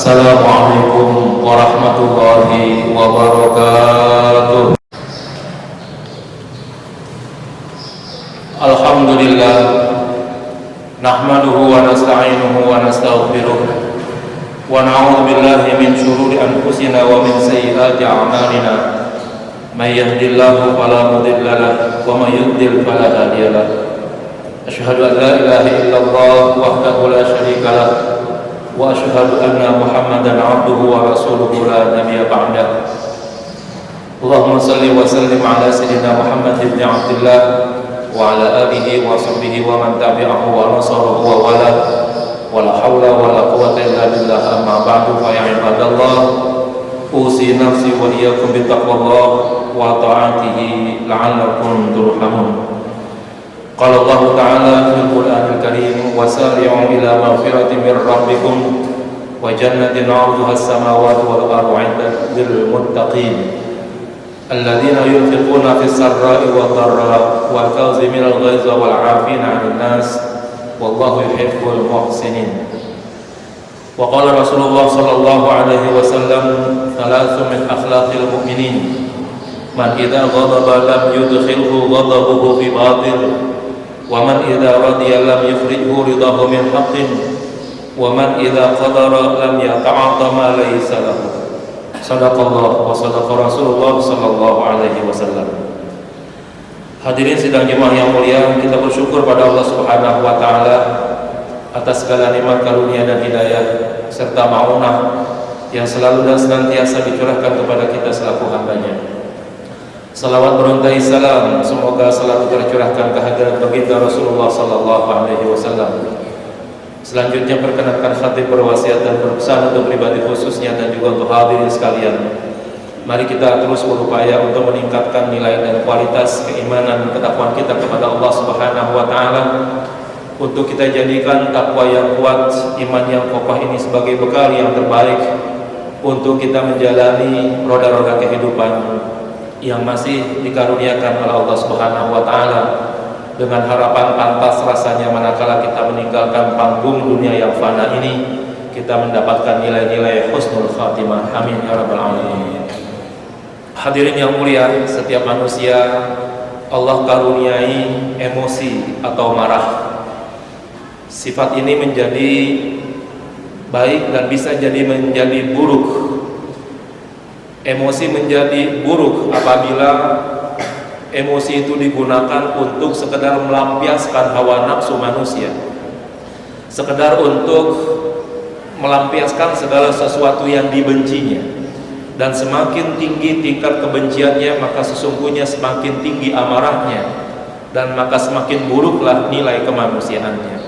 Assalamualaikum warahmatullahi wabarakatuh. Alhamdulillah, nahmaduhu wa nasta'inuhu wa nastaghfiruh wa na'udzu billahi min shururi anfusina wa min sayyiati a'malina. May yahdihillahu fala mudilla lahu wa may yudlil fala hadiya lahu. Asyhadu an la ilaha illallah wahdahu la syarika lahu wa asyhadu anna Muhammadan 'abduhu wa rasuluhu la nabiyya ba'dah. Allahumma shalli wa sallim ala sayyidina Muhammad ibn Abdullah wa ala alihi wa sahbihi wa man tabi'ahu wa nasarahu wa wala wa la hawla wa la quwwata illa billah. Amma ba'du, fa ya ibadallah, usi nafsi wa iyyakum bi taqwallah wa ta'atihi la'allakum turhamun. Qala Allah Ta'ala fil Qur'anil Karim, wasari'u ila maghfiratin min rabbikum wa jannatin 'arduha as-samawati wal ardu 'iddat lil muttaqin alladzina yunfiquna fis sarra'i wad dharra'i wal kaazimina al-ghaidha wal 'afina 'anil nas wallahu yuhibbul muhsinin. Wa qala Rasulullah sallallahu alaihi wasallam, thalathu min akhlaqil mu'minin, man idza ghadaba lam yudkhilhu ghadabuhu fi batil, wa man idza radiya lam yukhrijhu ridahu min haqqin, wa man idza qadara lam yata'atta ma laysa lahu. Sadaqallah wa sadaqa Rasulullah sallallahu alaihi wasallam. Hadirin sidang jemaah yang mulia, kita bersyukur pada Allah Subhanahu wa taala atas segala nikmat karunia dan hidayah serta ma'unah yang selalu dan senantiasa dicurahkan kepada kita selaku hamba-Nya. Salawat berontai salam semoga selalu tercurahkan kehadiran baginda Rasulullah sallallahu alaihi wasallam. Selanjutnya perkenankan khatib berwasiat dan berpesan untuk pribadi khususnya dan juga untuk hadirin sekalian. Mari kita terus berupaya untuk meningkatkan nilai dan kualitas keimanan dan ketakwaan kita kepada Allah Subhanahu wa taala, untuk kita jadikan takwa yang kuat, iman yang kokoh ini sebagai bekal yang terbaik untuk kita menjalani roda-roda kehidupan yang masih dikaruniakan oleh Allah Subhanahu wa taala, dengan harapan pantas rasanya manakala kita meninggalkan panggung dunia yang fana ini, kita mendapatkan nilai-nilai husnul khatimah. Amin ya rabbal alamin. Hadirin yang mulia, setiap manusia Allah karuniai emosi atau marah. Sifat ini menjadi baik dan bisa jadi menjadi buruk. Emosi menjadi buruk apabila emosi itu digunakan untuk sekedar melampiaskan hawa nafsu manusia, sekedar untuk melampiaskan segala sesuatu yang dibencinya. Dan semakin tinggi tingkat kebenciannya, maka sesungguhnya semakin tinggi amarahnya, dan maka semakin buruklah nilai kemanusiaannya.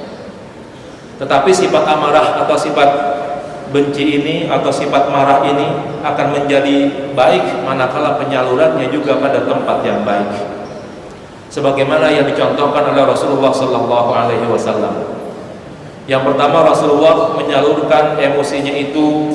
Tetapi sifat amarah atau sifat benci ini atau sifat marah ini akan menjadi baik manakala penyalurannya juga pada tempat yang baik, sebagaimana yang dicontohkan oleh Rasulullah sallallahu alaihi wasallam. Yang pertama, Rasulullah menyalurkan emosinya itu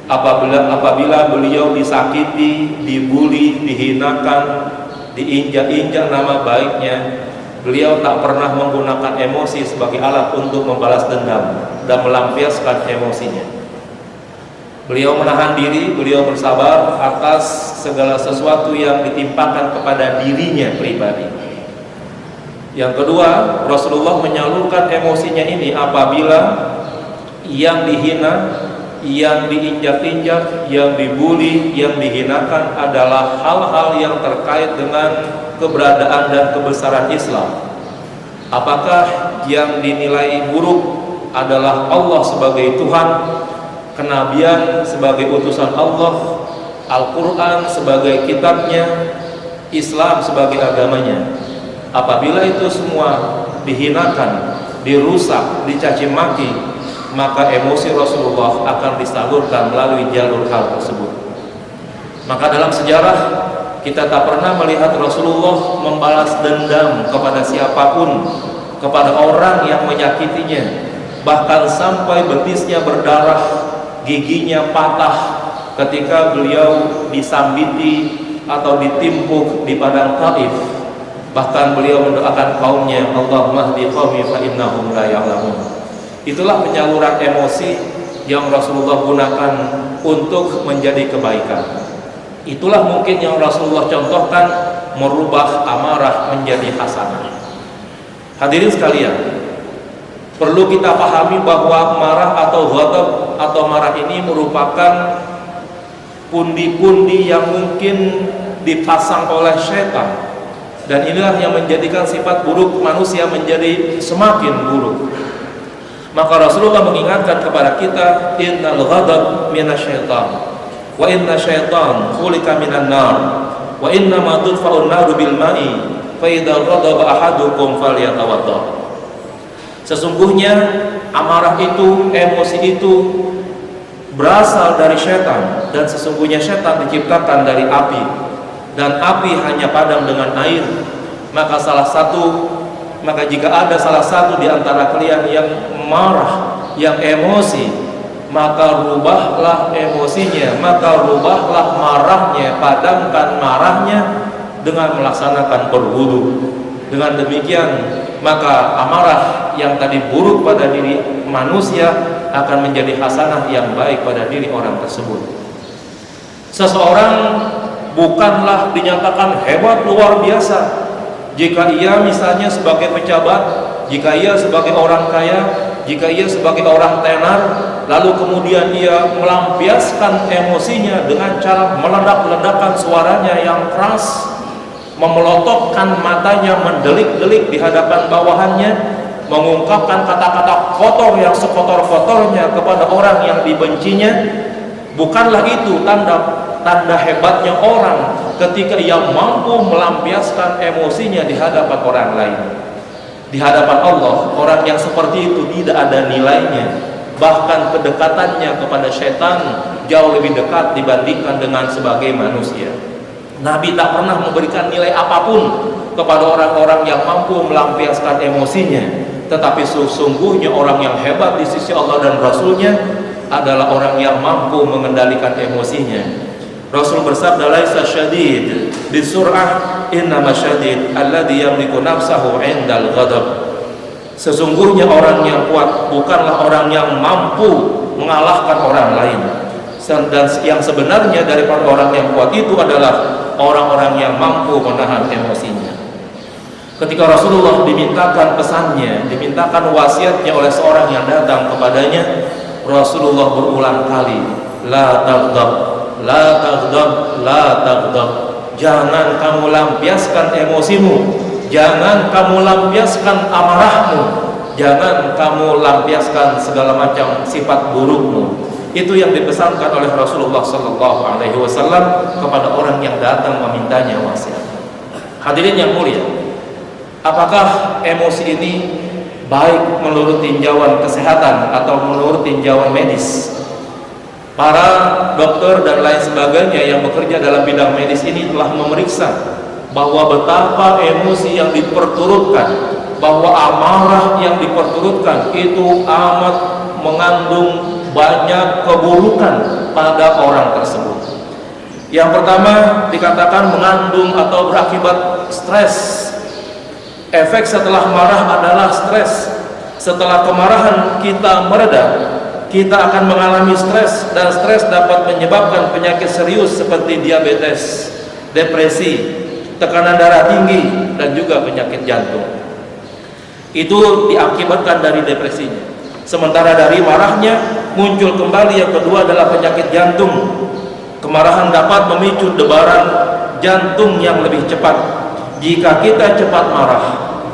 apabila beliau disakiti, dibuli, dihinakan, diinjak-injak nama baiknya. Beliau tak pernah menggunakan emosi sebagai alat untuk membalas dendam dan melampiaskan emosinya. Beliau menahan diri, beliau bersabar atas segala sesuatu yang ditimpakan kepada dirinya pribadi. Yang kedua, Rasulullah menyalurkan emosinya ini apabila yang dihina, yang diinjak-injak, yang dibuli, yang dihinakan adalah hal-hal yang terkait dengan keberadaan dan kebesaran Islam. Apakah yang dinilai buruk adalah Allah sebagai Tuhan, kenabian sebagai utusan Allah, Al-Quran sebagai kitabnya, Islam sebagai agamanya? Apabila itu semua dihinakan, dirusak, dicaci maki, maka emosi Rasulullah akan disalurkan melalui jalur hal tersebut. Maka dalam sejarah kita tak pernah melihat Rasulullah membalas dendam kepada siapapun, kepada orang yang menyakitinya, bahkan sampai betisnya berdarah, giginya patah ketika beliau disambiti atau ditimpuk di padang Taif. Bahkan beliau mendoakan kaumnya, Allahumma hdi qaumi fa innahum la ya'lamun. Itulah penyaluran emosi yang Rasulullah gunakan untuk menjadi kebaikan. Itulah mungkin yang Rasulullah contohkan, merubah amarah menjadi hasanah. Hadirin sekalian, perlu kita pahami bahwa marah atau ghadab atau marah ini merupakan pundi-pundi yang mungkin dipasang oleh syaitan, dan inilah yang menjadikan sifat buruk manusia menjadi semakin buruk. Maka Rasulullah mengingatkan kepada kita, innal ghadab minasyaitan wa inna syaitan khuliqa minan nar wa inna ma tudfa'un naru bil ma'i fa idza ghadaba ahadukum falyatawadda. Sesungguhnya amarah itu, emosi itu berasal dari syaitan, dan sesungguhnya syaitan diciptakan dari api, dan api hanya padam dengan air. Maka jika ada salah satu di antara kalian yang marah, yang emosi, maka rubahlah emosinya, maka rubahlah marahnya, padamkan marahnya dengan melaksanakan berwudu. Dengan demikian, maka amarah yang tadi buruk pada diri manusia akan menjadi hasanah yang baik pada diri orang tersebut. Seseorang bukanlah dinyatakan hebat luar biasa jika ia misalnya sebagai pejabat, jika ia sebagai orang kaya, jika ia sebagai orang tenar, lalu kemudian ia melampiaskan emosinya dengan cara meledak-ledakan suaranya yang keras, memelototkan matanya, mendelik-delik di hadapan bawahannya, mengungkapkan kata-kata kotor yang sekotor-kotornya kepada orang yang dibencinya. Bukanlah itu tanda hebatnya orang ketika ia mampu melampiaskan emosinya di hadapan orang lain. Di hadapan Allah, orang yang seperti itu tidak ada nilainya. Bahkan kedekatannya kepada syaitan jauh lebih dekat dibandingkan dengan sebagai manusia. Nabi tak pernah memberikan nilai apapun kepada orang-orang yang mampu melampiaskan emosinya. Tetapi sesungguhnya orang yang hebat di sisi Allah dan Rasulnya adalah orang yang mampu mengendalikan emosinya. Rasul bersabda, laisa syadid di surah, innama syadid alladhi yamliku nafsahu indal ghadab. Sesungguhnya orang yang kuat bukanlah orang yang mampu mengalahkan orang lain, dan yang sebenarnya daripada orang yang kuat itu adalah orang-orang yang mampu menahan emosinya. Ketika Rasulullah dimintakan pesannya, dimintakan wasiatnya oleh seorang yang datang kepadanya, Rasulullah berulang kali, la taghdab, la taghdab, la taghdab. Jangan kamu lampiaskan emosimu, jangan kamu lampiaskan amarahmu, jangan kamu lampiaskan segala macam sifat burukmu. Itu yang dipesankan oleh Rasulullah sallallahu alaihi wasallam kepada orang yang datang memintanya wasiat. Hadirin yang mulia, apakah emosi ini baik menurut tinjauan kesehatan atau menurut tinjauan medis? Para dokter dan lain sebagainya yang bekerja dalam bidang medis ini telah memeriksa bahwa betapa emosi yang diperturutkan, bahwa amarah yang diperturutkan itu amat mengandung banyak keburukan pada orang tersebut. Yang pertama dikatakan mengandung atau berakibat stres. Efek setelah marah adalah stres. Setelah kemarahan kita mereda, kita akan mengalami stres, dan stres dapat menyebabkan penyakit serius seperti diabetes, depresi, tekanan darah tinggi, dan juga penyakit jantung. Itu diakibatkan dari depresinya. Sementara dari marahnya muncul kembali yang kedua adalah penyakit jantung. Kemarahan dapat memicu debaran jantung yang lebih cepat. Jika kita cepat marah,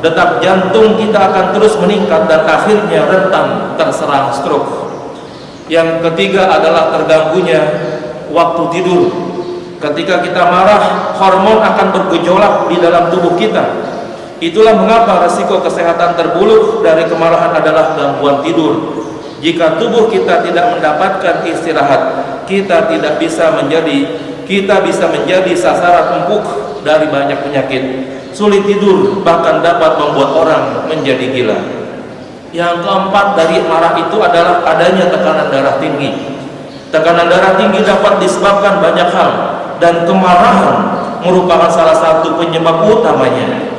detak jantung kita akan terus meningkat dan akhirnya rentan terserang stroke. Yang ketiga adalah terganggunya waktu tidur. Ketika kita marah, hormon akan bergejolak di dalam tubuh kita. Itulah mengapa resiko kesehatan terburuk dari kemarahan adalah gangguan tidur. Jika tubuh kita tidak mendapatkan istirahat, kita bisa menjadi sasaran empuk dari banyak penyakit. Sulit tidur bahkan dapat membuat orang menjadi gila. Yang keempat dari marah itu adalah adanya tekanan darah tinggi. Tekanan darah tinggi dapat disebabkan banyak hal, dan kemarahan merupakan salah satu penyebab utamanya.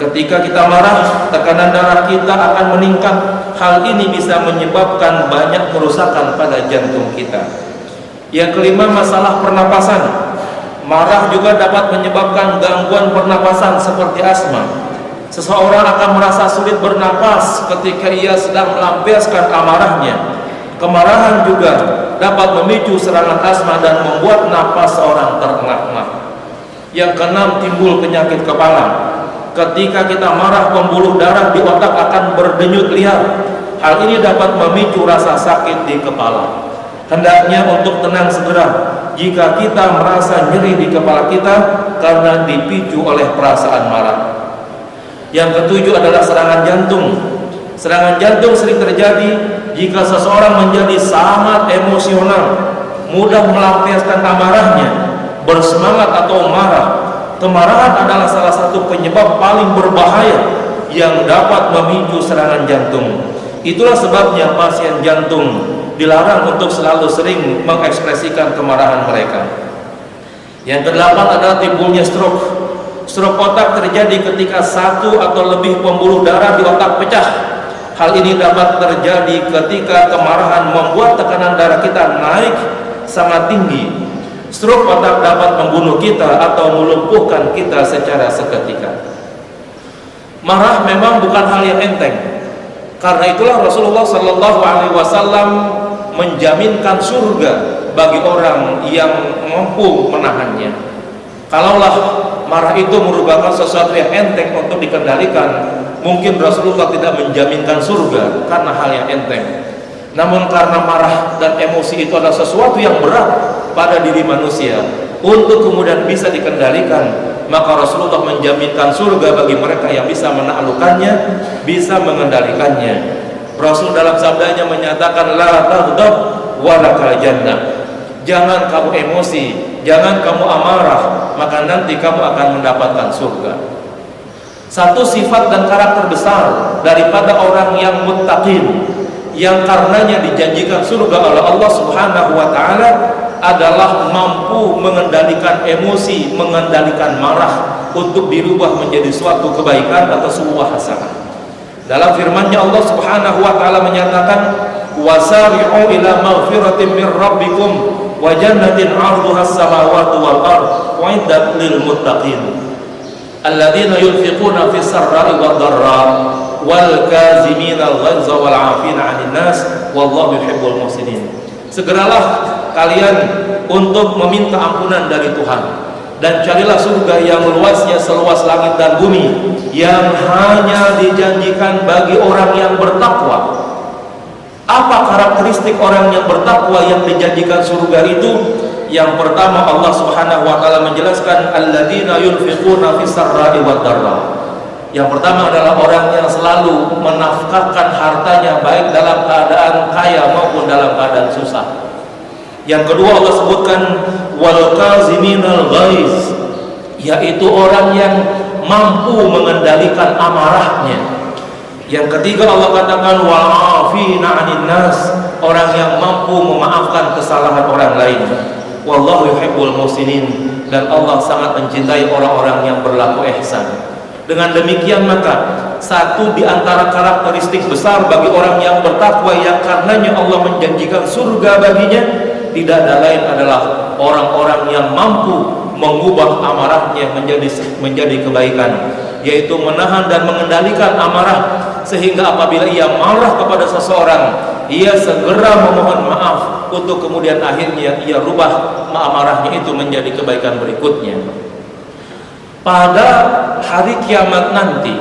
Ketika kita marah, tekanan darah kita akan meningkat. Hal ini bisa menyebabkan banyak kerusakan pada jantung kita. Yang kelima, masalah pernapasan. Marah juga dapat menyebabkan gangguan pernapasan seperti asma. Seseorang akan merasa sulit bernapas ketika ia sedang melampiaskan amarahnya. Kemarahan juga dapat memicu serangan asma dan membuat napas seorang terengah-engah. Yang keenam, timbul penyakit kepala. Ketika kita marah, pembuluh darah di otak akan berdenyut liar. Hal ini dapat memicu rasa sakit di kepala. Hendaknya untuk tenang segera jika kita merasa nyeri di kepala kita karena dipicu oleh perasaan marah. Yang ketujuh adalah serangan jantung. Serangan jantung sering terjadi jika seseorang menjadi sangat emosional, mudah melampiaskan amarahnya, bersemangat atau marah. Kemarahan adalah salah satu penyebab paling berbahaya yang dapat memicu serangan jantung. Itulah sebabnya pasien jantung dilarang untuk selalu sering mengekspresikan kemarahan mereka. Yang kedelapan adalah timbulnya stroke. Stroke otak terjadi ketika satu atau lebih pembuluh darah di otak pecah. Hal ini dapat terjadi ketika kemarahan membuat tekanan darah kita naik sangat tinggi. Stroke otak dapat membunuh kita atau melumpuhkan kita secara seketika. Marah memang bukan hal yang enteng. Karena itulah Rasulullah Sallallahu Alaihi Wasallam menjaminkan surga bagi orang yang mampu menahannya. Kalaulah marah itu merupakan sesuatu yang enteng untuk dikendalikan, mungkin Rasulullah tidak menjaminkan surga karena hal yang enteng. Namun karena marah dan emosi itu adalah sesuatu yang berat pada diri manusia untuk kemudian bisa dikendalikan, maka Rasulullah menjaminkan surga bagi mereka yang bisa menaklukkannya, bisa mengendalikannya. Rasul dalam sabdanya menyatakan, la taghdab walakal jannah. Jangan kamu emosi, jangan kamu amarah, maka nanti kamu akan mendapatkan surga. Satu sifat dan karakter besar daripada orang yang muttaqin, yang karenanya dijanjikan surga oleh Allah Subhanahu wa taala, adalah mampu mengendalikan emosi, mengendalikan marah untuk dirubah menjadi suatu kebaikan atau sebuah hasanah. Dalam firman-Nya Allah Subhanahu wa taala menyatakan, wasari'u ila maghfiratin min rabbikum wa jannatin 'arduha as-samawati wal ard u'iddat lil muttaqin alladzina yunfiquna fis sarra'i wad dharra wal kazimina al-ghaidza wal 'afina 'anil nas wallahu yuhibbul muhsinin. Segeralah kalian untuk meminta ampunan dari Tuhan, dan carilah surga yang luasnya seluas langit dan bumi, yang hanya dijanjikan bagi orang yang bertakwa. Apa karakteristik orang yang bertakwa yang dijanjikan surga itu? Yang pertama, Allah Subhanahu wa taala menjelaskan alladzina yunfiquna fis sarra'i wad dharra. Yang pertama adalah orang yang selalu menafkahkan hartanya baik dalam keadaan kaya maupun dalam keadaan susah. Yang kedua Allah sebutkan wal kaziminal ghaiz, yaitu orang yang mampu mengendalikan amarahnya. Yang ketiga Allah katakan wal afina 'anil nas, orang yang mampu memaafkan kesalahan orang lain. Wallahu yuhibbul muhsinin, dan Allah sangat mencintai orang-orang yang berlaku ihsan. Dengan demikian maka satu di antara karakteristik besar bagi orang yang bertakwa yang karenanya Allah menjanjikan surga baginya tidak ada lain adalah orang-orang yang mampu mengubah amarahnya menjadi kebaikan, yaitu menahan dan mengendalikan amarah, sehingga apabila ia marah kepada seseorang, ia segera memohon maaf untuk kemudian akhirnya ia rubah amarahnya itu menjadi kebaikan berikutnya. Pada hari kiamat nanti,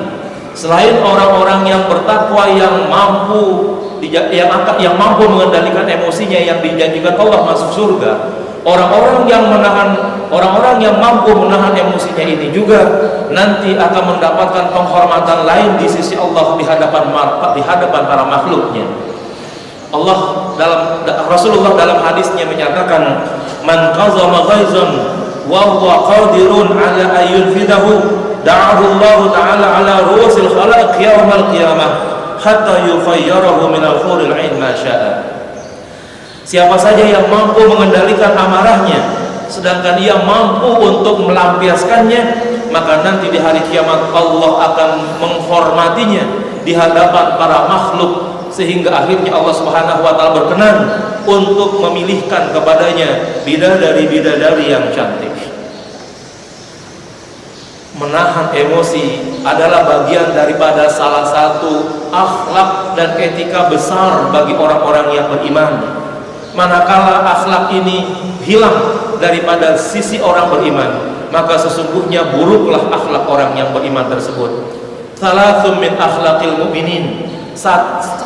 selain orang-orang yang bertakwa yang mampu mengendalikan emosinya yang dijanjikan Allah masuk surga, orang-orang yang mampu menahan emosinya ini juga nanti akan mendapatkan penghormatan lain di sisi Allah di hadapan para makhluknya. Rasulullah dalam hadisnya menyatakan, man qazama ghaizan wa huwa qadirun ala ayyunfidahu da'ahu Allah ta'ala ala ru'usil khalaiq yaumal qiyamah hatta yukhayyarahu min al-huril 'ain ma syaa. Siapa saja yang mampu mengendalikan amarahnya sedangkan ia mampu untuk melampiaskannya, maka nanti di hari kiamat Allah akan menghormatinya di hadapan para makhluk, sehingga akhirnya Allah Subhanahu wa taala berkenan untuk memilihkan kepadanya bidadari-bidadari yang cantik. Menahan emosi adalah bagian daripada salah satu akhlak dan etika besar bagi orang-orang yang beriman. Manakala akhlak ini hilang daripada sisi orang beriman, maka sesungguhnya buruklah akhlak orang yang beriman tersebut. Salasun min akhlaqil mu'minin,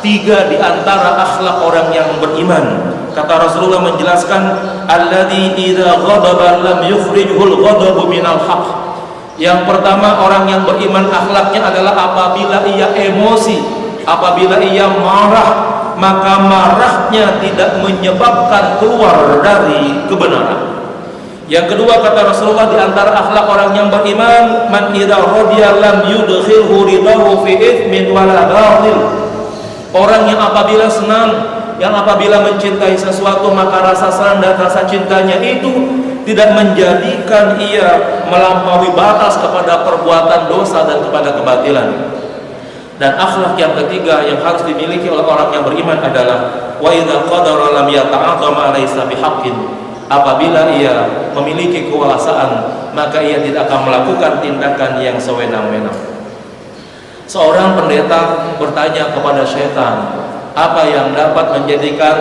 tiga di antara akhlak orang yang beriman. Kata Rasulullah menjelaskan, alladzi idza ghadaba lam yukhrijhul ghadabu minal haqq. Yang pertama, orang yang beriman akhlaknya adalah apabila ia emosi, apabila ia marah, maka marahnya tidak menyebabkan keluar dari kebenaran. Yang kedua, kata Rasulullah, di antara akhlak orang yang beriman, man idza radiya lam yudkhilhu ridahu fi ithmin wala batil. Orang yang apabila senang, yang apabila mencintai sesuatu, maka rasa senang dan rasa cintanya itu tidak menjadikan ia melampaui batas kepada perbuatan dosa dan kepada kebatilan. Dan akhlak yang ketiga yang harus dimiliki oleh orang yang beriman adalah wa idza qadara lam yata'ata ma laysa bihaqqin. Apabila ia memiliki kekuasaan, maka ia tidak akan melakukan tindakan yang sewenang-wenang. Seorang pendeta bertanya kepada syaitan, apa yang dapat menjadikan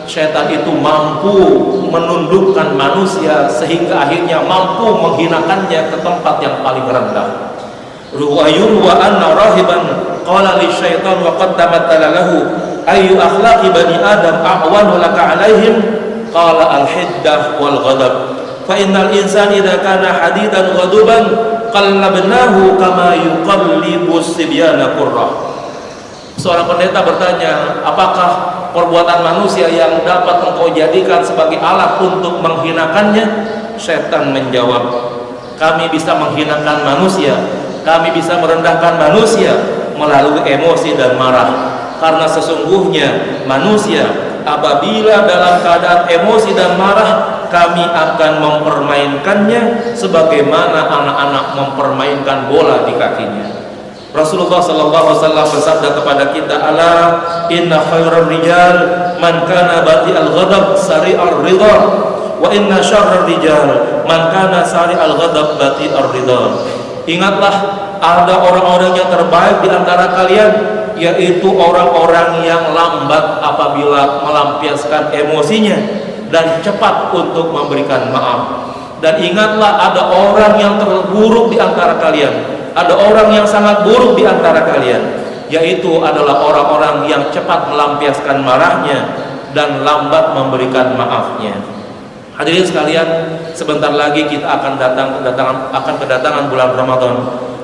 syaitan itu mampu menundukkan manusia sehingga akhirnya mampu menghinakannya ke tempat yang paling rendah. Ruwayun wa anna rahiban qala li syaitan wa qad tamattala lahu ayu akhlaqi bani adam a'wanu laka alaihim qala al-hiddah wal ghadab fa innal insana idza kana hadidan ghaduban qallabnahu kama yuqallibu sibyana qurra. Seorang pendeta bertanya, apakah perbuatan manusia yang dapat engkau jadikan sebagai alat untuk menghinakannya? Setan menjawab, kami bisa menghinakan manusia, kami bisa merendahkan manusia melalui emosi dan marah. Karena sesungguhnya manusia apabila dalam keadaan emosi dan marah, kami akan mempermainkannya sebagaimana anak-anak mempermainkan bola di kakinya. Rasulullah sallallahu alaihi wasallam bersabda kepada kita, ala inna khairar rijal man kana bati'al ghadab sari'ar ridha wa inna syarrar rijal man kana sari'al ghadab bati'ar ridha. Ingatlah, ada orang-orang yang terbaik di antara kalian, yaitu orang-orang yang lambat apabila melampiaskan emosinya dan cepat untuk memberikan maaf. Dan ingatlah, ada orang yang terburuk di antara kalian, ada orang yang sangat buruk di antara kalian, yaitu adalah orang-orang yang cepat melampiaskan marahnya dan lambat memberikan maafnya. Hadirin sekalian, sebentar lagi kita akan kedatangan bulan Ramadan,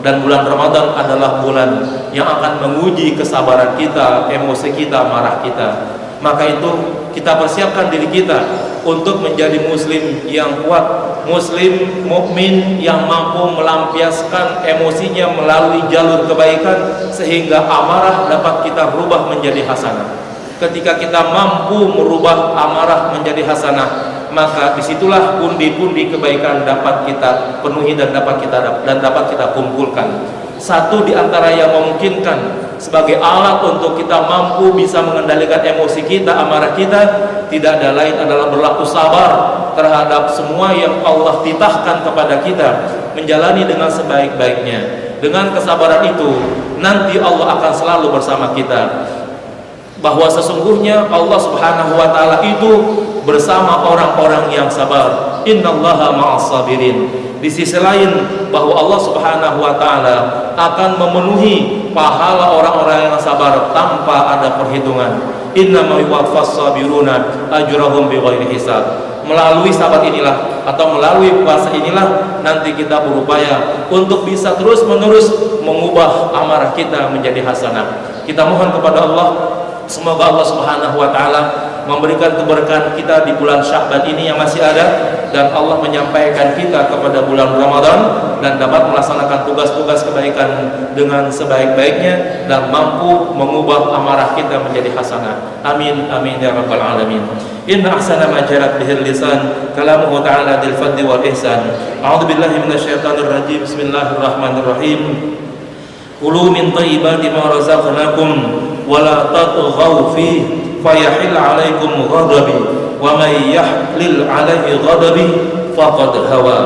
dan bulan Ramadan adalah bulan yang akan menguji kesabaran kita, emosi kita, marah kita. Maka itu kita persiapkan diri kita untuk menjadi muslim yang kuat, muslim mukmin yang mampu melampiaskan emosinya melalui jalur kebaikan sehingga amarah dapat kita rubah menjadi hasanah. Ketika kita mampu merubah amarah menjadi hasanah, maka disitulah pundi-pundi kebaikan dapat kita penuhi dan dapat kita kumpulkan. Satu di antara yang memungkinkan sebagai alat untuk kita mampu bisa mengendalikan emosi kita, amarah kita, tidak ada lain adalah berlaku sabar terhadap semua yang Allah titahkan kepada kita, menjalani dengan sebaik-baiknya. Dengan kesabaran itu, nanti Allah akan selalu bersama kita. Bahwa sesungguhnya Allah Subhanahu wa taala itu bersama orang-orang yang sabar. Innallaha ma'as sabirin. Di sisi lain, bahwa Allah Subhanahu wa taala akan memenuhi pahala orang-orang yang sabar tanpa ada perhitungan. Innama yuwaffas sabiruna ajrahum bighairi hisab. Melalui sabar inilah atau melalui puasa inilah nanti kita berupaya untuk bisa terus-menerus mengubah amarah kita menjadi hasanah. Kita mohon kepada Allah, semoga Allah Subhanahu wa taala memberikan keberkahan kita di bulan Sya'ban ini yang masih ada, dan Allah menyampaikan kita kepada bulan Ramadan dan dapat melaksanakan tugas-tugas kebaikan dengan sebaik-baiknya dan mampu mengubah amarah kita menjadi hasanah. Amin amin ya rabbal alamin. Inna ahsana ma jarat bihil lisan kalamuhu ta'ala dil fadli wal ihsan. A'udzu billahi minasyaitonir rajim. Bismillahirrahmanirrahim. Kulu min thayyibati ma razaqnakum wa la tatghaw fihi fayahil 'alaikum ghadabi wa may yahlil 'alaihi ghadabi faqad hawa.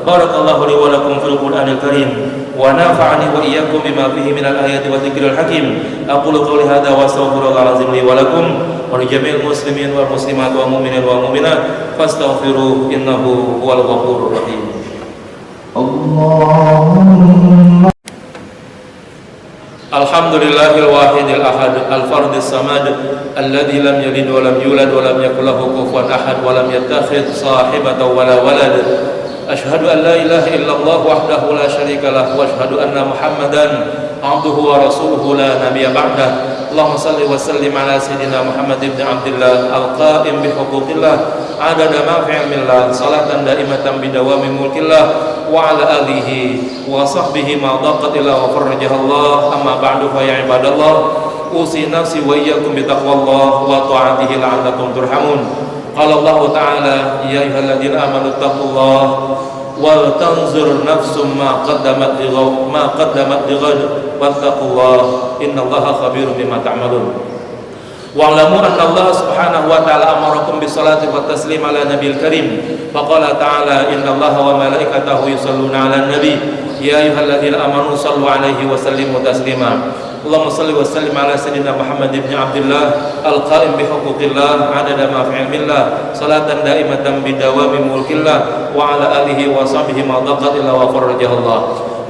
Barakallahu li wa lakum fil Qur'anil Karim wa nafa'ani wa iyyakum bima fihi minal ayati wa dzikril hakim. Aqulu qawli hadza wa astaghfirullahal azim li wa lakum wa li jami'il muslimin wal muslimat wa mu'minin wa mu'minat fastaghfiruhu innahu huwal ghafurur rahim. Allahumma Alhamdulillahil wahidil ahad al-fardis samad alladzi lam yalid wa lam yulad wa lam yakul lahu kufuwan ahad wa lam yattakhidh sahibatan wa la walad. Asyhadu an la ilaha illallah wahdahu la syarika lah wa asyhadu anna Muhammadan abduhu wa rasuluhu la nabiyya ba'dah. Allahumma salli wa sallim ala sayyidina Muhammad ibn Abdillah al-qa'im bi huquqillah adada ma fi ilmillah salatan daimatan bi dawami mulkillah wa ala alihi wa sahbihi ma daqat ila wa farrajahallah. Amma ba'du fa ya ibadallah usi nafsi wa iyyakum bi taqwallah wa ta'atihi la'allakum turhamun. Qala Allah ta'ala ya ayyuhalladzina amanu taqullaha wal tanzur nafsum ma qaddamat lighad wattaqullaha innallaha khabirum bima ta'malun. Wa'lamu anna Allah subhanahu wa ta'ala amarakum bis salati wat taslim ala nabiyil karim. Faqala ta'ala innallaha wa malaikatahu yusholluna 'alan nabi ya ayyuhalladzina amanu shallu 'alaihi wa sallimu taslima. Allahumma salli wa sallim ala sayyidina Muhammad ibn Abdillah al-qa'im bi huquqillah adada ma fi ilmillah salatan daimatan bi dawami mulkillah wa ala alihi wa sahbihi ma daqat ila wa farrajahallah.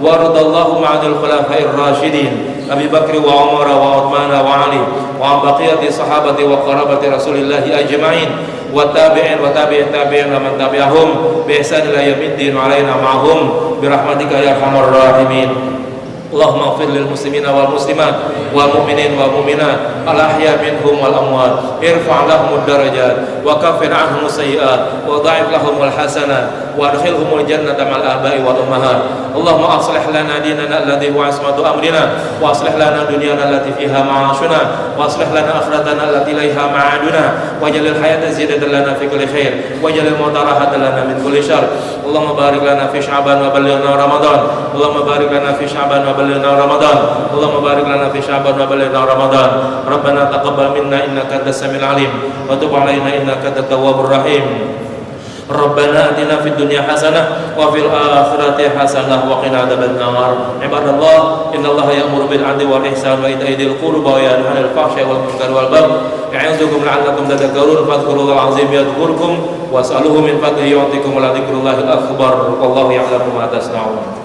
Wa radallahu ma'al khulafa'ir rasyidin Abi Bakr wa Umar wa Uthman wa Ali wa baqiyati sahabati wa qarabati Rasulillah ajma'in wa tabi'in wa tabi'in tabi'in wa man tabi'ahum bi ihsan ila yaumiddin wa alaina ma'hum bi rahmatika ya arhamar rahimin. Allahumma ighfir lil muslimina wal muslimat wal mu'minin wal mu'minat al ahya minhum wal amwat irfa' lahumud darajat wa kaffir 'anhum sayyi'at wa dha'if lahumul hasanat wa adkhilhumul jannata ma'al aba'i wal ummahat. Allahumma aslih lana dinana alladhi huwa 'ismatu amrina wa aslih lana dunyana allati fiha ma'ashuna wa aslih lana akhiratana allati ilaiha ma'aduna waj'alil hayata ziyadatan lana fi kulli khair waj'alil mauta rahatan lana min kulli syarr. Allahumma barik lana fi Sya'ban wa ballighna Ramadan. Allahumma barik lana fi Sya'ban wa ballighna Ramadan. Allahumma barik lana fi Sya'ban wa ballighna Ramadan. Rabbana taqabbal minna innaka antas samiul alim wa tub 'alaina innaka antat tawwabur rahim. Rabbana atina fid dunya hasanah wa fil akhirati hasanah wa qina adzabannar. Ibadallah, innallaha ya'muru bil 'adli wal ihsani wa ita'i dzil qurba wa yanha 'anil fahsya'i wal munkari wal baghi ya'izukum la'allakum tadhakkarun. Fadhkurullaha 'azim yadhkurkum was'aluhu min fadlihi yu'tikum wa la dzikrullahil akbar. Wallahu ya'lamu ma tasna'un.